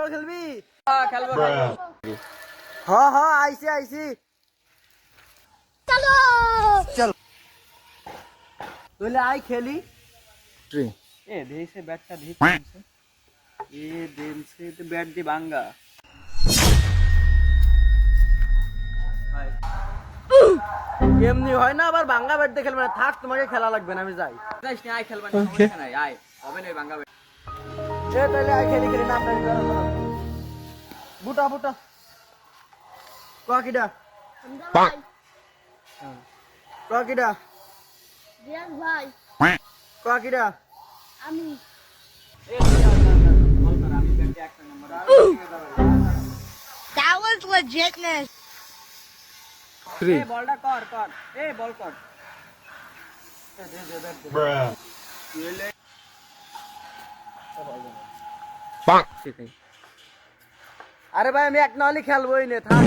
বল খেলবি? খেলবো আইছি চলো চল তুইলে আই খেলি এ দেইছে ব্যাটটা দিছে এ দেনছে তো ব্যাট দি ভাঙ্গা এমনি হয় না আবার ভাঙ্গা ব্যাট দিয়ে খেলবে না থাক তোমাকে খেলা লাগবে না আমি যাই যাইস না আই খেলবা না সমস্যা নাই আয় হবে না ভাঙ্গা ব্যাট এ তাইলে আই খেলি নাম নাই বুটা কাকিডা ভাই কাকিডা রিয়াজ ভাই কাকিডা আমি এ বল কর আমি ব্যাটে একটা নম্বর That was legitness. এ বলটা কর এ বল কর দে Bruh. আরে ভাই আমি এক না হলে খেলবোই না থাক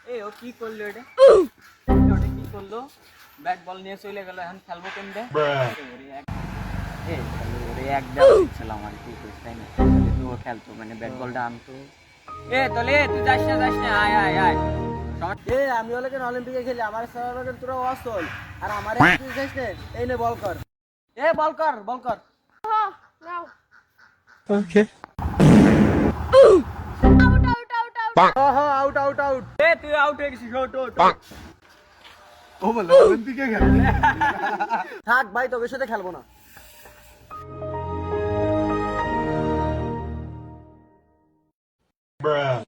এ ও কি করলো এটা কি করলো ব্যাট বল নিয়ে চলে গেল এখন খেলবো কেমনে Bruh. ওরে এক দাও ছিলাম আর কি কইছ তাই না তাহলে তুই ও খেলতো মানে ব্যাট বলটা আনতো এ তোলে তুই যাস না আয় এ আমি হলে কেন অলিম্পিকে খেলি আমার সারা তোরা অসল আর আমার তুই যাইস না এই নে বল কর এ বল কর Oh, no. Okay. আউট এ তুই আউট হয়ে গেছিস আউট ও বলে অলিম্পিকে খেলে থাক ভাই তোর সাথে খেলবো না Bruh.